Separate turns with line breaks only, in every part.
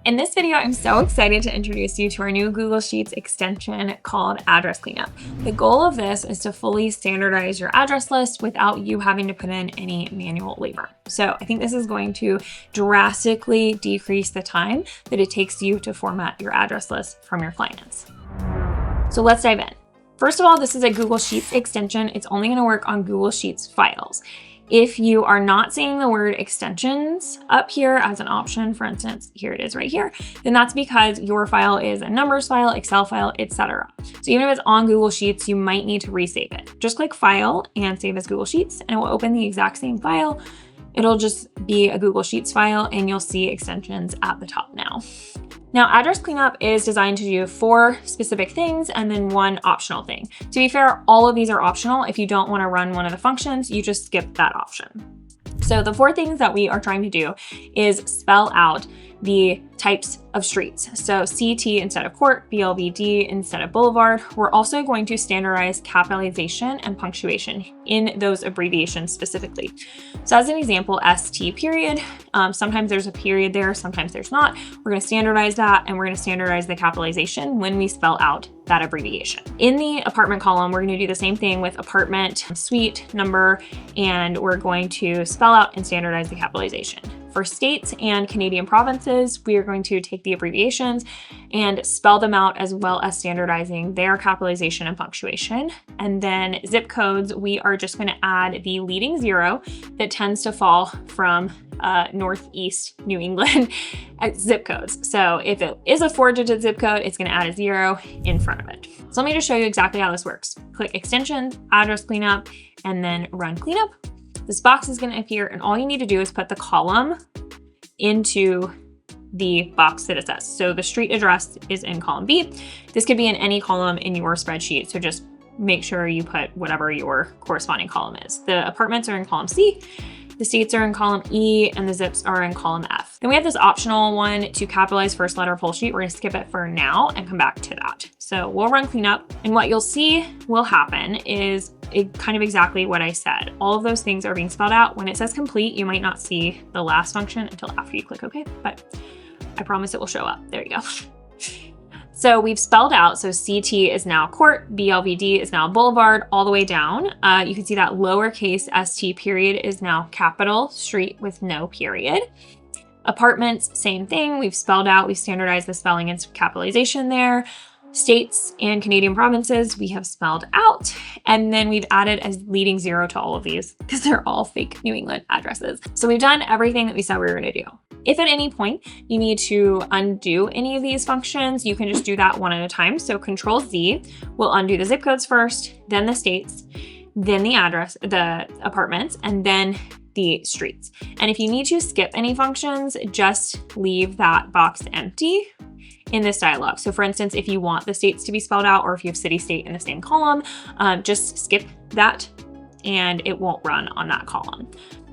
In this video, I'm so excited to introduce you to our new Google Sheets extension called Address Cleanup. The goal of this is to fully standardize your address list without you having to put in any manual labor. So I think this is going to drastically decrease the time that it takes you to format your address list from your clients. So let's dive in. First of all, this is a Google Sheets extension. It's only going to work on Google Sheets files. If you are not seeing the word extensions up here as an option, for instance, here it is right here, then that's because your file is a numbers file, Excel file, etc. So even if it's on Google Sheets, you might need to resave it. Just click File and Save as Google Sheets, and it will open the exact same file. It'll just be a Google Sheets file, and you'll see extensions at the top now. Now, Address Cleanup is designed to do 4 specific things and then 1 optional thing. To be fair, all of these are optional. If you don't want to run one of the functions, you just skip that option. So the 4 things that we are trying to do is spell out the types of streets. So CT instead of court, BLVD instead of boulevard. We're also going to standardize capitalization and punctuation in those abbreviations specifically. So as an example, ST period, sometimes there's a period there, sometimes there's not. We're going to standardize that, and we're going to standardize the capitalization when we spell out that abbreviation. In the apartment column, we're going to do the same thing with apartment, suite, number, and we're going to spell out and standardize the capitalization. For states and Canadian provinces, we are going to take the abbreviations and spell them out, as well as standardizing their capitalization and punctuation. And then zip codes, we are just going to add the leading 0 that tends to fall from Northeast New England zip codes. So if it is a 4-digit zip code, it's going to add a 0 in front of it. So let me just show you exactly how this works. Click Extensions, Address Cleanup, and then Run Cleanup. This box is going to appear, and all you need to do is put the column into the box that it says. So the street address is in column B. This could be in any column in your spreadsheet, so just make sure you put whatever your corresponding column is. The apartments are in column C, the states are in column E, and the zips are in column F. Then we have this optional one to capitalize first letter of whole sheet. We're going to skip it for now and come back to that. So we'll run cleanup, and what you'll see will happen is kind of exactly what I said. All of those things are being spelled out. When it says complete, you might not see the last function until after you click OK, but I promise it will show up. There you go. So we've spelled out, so CT is now court, BLVD is now boulevard, all the way down. You can see that lowercase ST period is now capital street with no period. Apartments, same thing. We've spelled out, we've standardized the spelling and capitalization there. States and Canadian provinces, we have spelled out. And then we've added a leading 0 to all of these because they're all fake New England addresses. So we've done everything that we said we were going to do. If at any point you need to undo any of these functions, you can just do that one at a time. So Control Z will undo the zip codes first, then the states, then the address, the apartments, and then the streets. And if you need to skip any functions, just leave that box empty in this dialog. So for instance, if you want the states to be spelled out, or if you have city state in the same column, just skip that and it won't run on that column.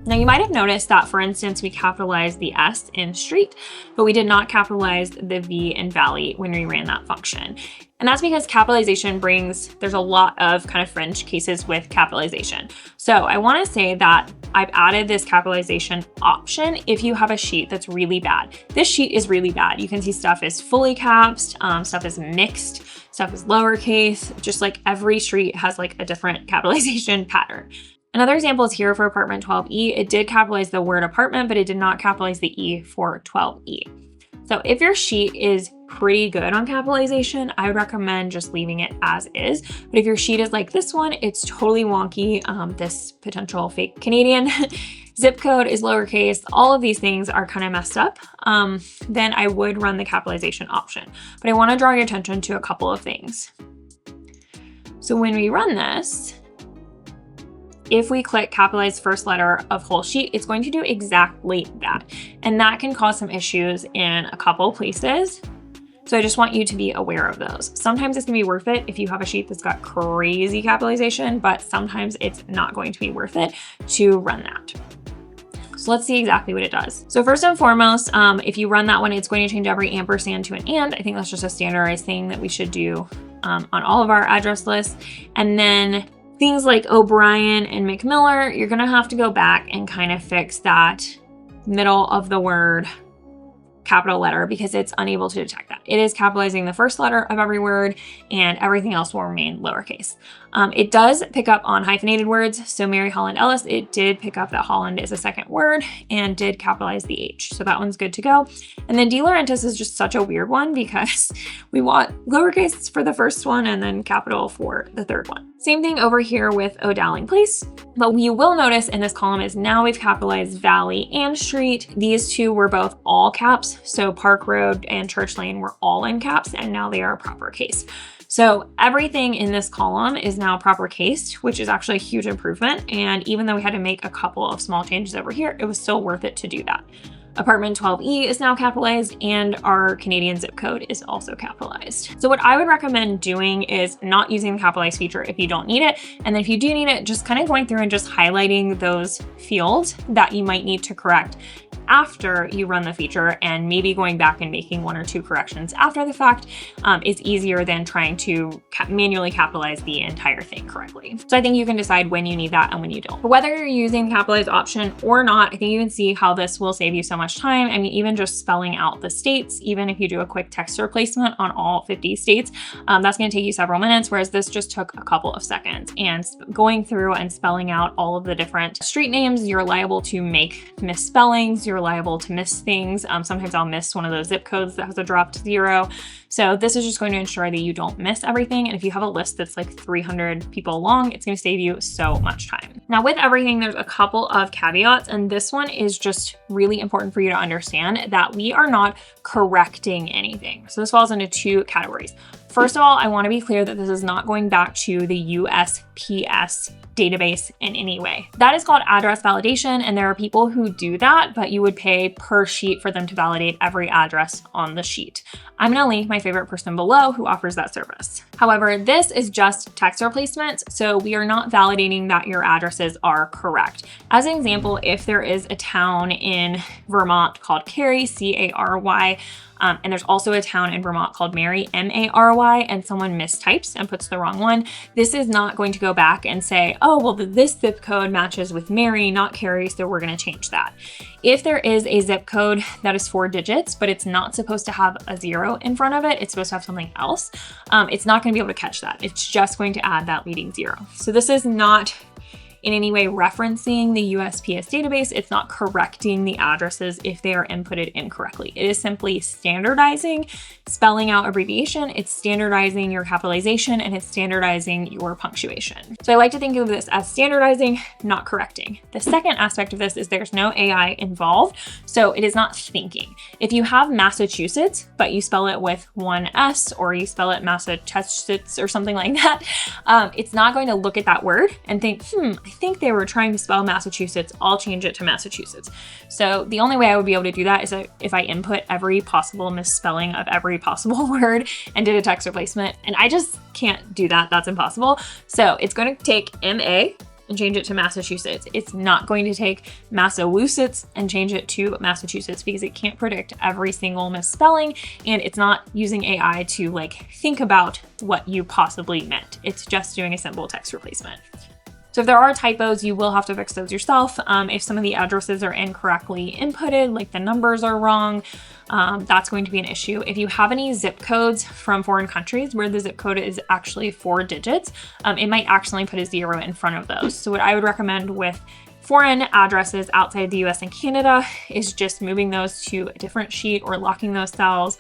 Now you might have noticed that, for instance, we capitalized the S in street, but we did not capitalize the V in valley when we ran that function. And that's because capitalization there's a lot of kind of fringe cases with capitalization. So I want to say that I've added this capitalization option if you have a sheet that's really bad. This sheet is really bad. You can see stuff is fully capped, stuff is mixed, stuff is lowercase, just like every street has like a different capitalization pattern. Another example is here for apartment 12E. It did capitalize the word apartment, but it did not capitalize the E for 12E. So if your sheet is pretty good on capitalization, I would recommend just leaving it as is. But if your sheet is like this one, it's totally wonky. This potential fake Canadian zip code is lowercase. All of these things are kind of messed up. Then I would run the capitalization option. But I want to draw your attention to a couple of things. So when we run this, if we click capitalize first letter of whole sheet, it's going to do exactly that. And that can cause some issues in a couple places. So I just want you to be aware of those. Sometimes it's gonna be worth it if you have a sheet that's got crazy capitalization, but sometimes it's not going to be worth it to run that. So let's see exactly what it does. So first and foremost, if you run that one, it's going to change every ampersand to an and. I think that's just a standardized thing that we should do on all of our address lists. And then things like O'Brien and McMiller, you're gonna have to go back and kind of fix that middle of the word capital letter because it's unable to detect that. It is capitalizing the first letter of every word and everything else will remain lowercase. It does pick up on hyphenated words. So Mary Holland Ellis, it did pick up that Holland is a second word and did capitalize the H. So that one's good to go. And then De Laurentiis is just such a weird one because we want lowercase for the first one and then capital for the third one. Same thing over here with O'Dowling Place. But what you will notice in this column is now we've capitalized Valley and Street. These two were both all caps. So Park Road and Church Lane were all in caps and now they are proper case. So everything in this column is now proper cased, which is actually a huge improvement. And even though we had to make a couple of small changes over here, it was still worth it to do that. Apartment 12E is now capitalized and our Canadian zip code is also capitalized. So what I would recommend doing is not using the capitalize feature if you don't need it. And then if you do need it, just kind of going through and just highlighting those fields that you might need to correct after you run the feature, and maybe going back and making 1 or 2 corrections after the fact is easier than trying to manually capitalize the entire thing correctly. So I think you can decide when you need that and when you don't. But whether you're using the capitalize option or not, I think you can see how this will save you so much time. I mean, even just spelling out the states, even if you do a quick text replacement on all 50 states, that's going to take you several minutes, whereas this just took a couple of seconds. And going through and spelling out all of the different street names, you're liable to make misspellings, you're liable to miss things. Sometimes I'll miss one of those zip codes that has a dropped 0. So this is just going to ensure that you don't miss everything. And if you have a list that's like 300 people long, it's going to save you so much time. Now with everything, there's a couple of caveats, and this one is just really important for you to understand that we are not correcting anything. So this falls into 2 categories. First of all, I want to be clear that this is not going back to the USPS database in any way. That is called address validation, and there are people who do that, but you would pay per sheet for them to validate every address on the sheet. I'm going to link my favorite person below who offers that service. However, this is just text replacements, so we are not validating that your addresses are correct. As an example, if there is a town in Vermont called Cary, C-A-R-Y, and there's also a town in Vermont called Mary, M-A-R-Y, and someone mistypes and puts the wrong one, this is not going to go back and say, oh, well, this zip code matches with Mary, not Cary, so we're going to change that. If there is a zip code that is 4 digits, but it's not supposed to have a 0 in front of it, it's supposed to have something else, it's not going to be able to catch that. It's just going to add that leading 0. So this is not in any way referencing the USPS database. It's not correcting the addresses if they are inputted incorrectly. It is simply standardizing, spelling out abbreviation, it's standardizing your capitalization, and it's standardizing your punctuation. So I like to think of this as standardizing, not correcting. The second aspect of this is there's no AI involved, so it is not thinking. If you have Massachusetts, but you spell it with 1 S, or you spell it Massachusetts or something like that, it's not going to look at that word and think, I think they were trying to spell Massachusetts, I'll change it to Massachusetts. So the only way I would be able to do that is if I input every possible misspelling of every possible word and did a text replacement, and I just can't do that, that's impossible. So it's going to take MA and change it to Massachusetts. It's not going to take Massachusetts and change it to Massachusetts because it can't predict every single misspelling, and it's not using AI to think about what you possibly meant. It's just doing a simple text replacement. So if there are typos, you will have to fix those yourself. If some of the addresses are incorrectly inputted, like the numbers are wrong, that's going to be an issue. If you have any zip codes from foreign countries where the zip code is actually 4 digits, it might accidentally put a 0 in front of those. So what I would recommend with foreign addresses outside the US and Canada is just moving those to a different sheet or locking those cells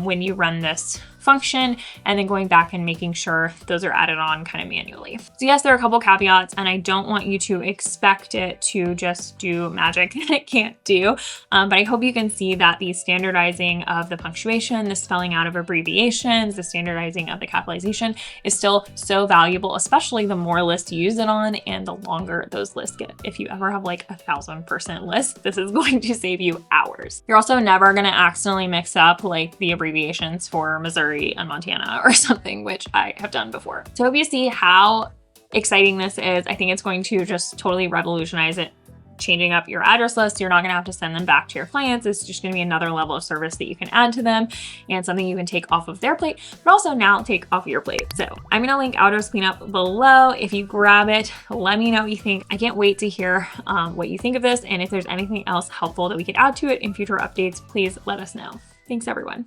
when you run this function, and then going back and making sure those are added on kind of manually. So yes, there are a couple caveats, and I don't want you to expect it to just do magic that it can't do, but I hope you can see that the standardizing of the punctuation, the spelling out of abbreviations, the standardizing of the capitalization is still so valuable, especially the more lists you use it on and the longer those lists get. If you ever have 1,000% list, this is going to save you hours. You're also never going to accidentally mix up the abbreviations for Missouri and Montana or something, which I have done before. So I hope you see how exciting this is. I think it's going to just totally revolutionize it changing up your address list. You're not gonna have to send them back to your clients. It's just gonna be another level of service that you can add to them and something you can take off of their plate, but also now take off your plate. So I'm gonna link address cleanup below. If you grab it, let me know what you think. I can't wait to hear what you think of this. And if there's anything else helpful that we could add to it in future updates, please let us know. Thanks everyone.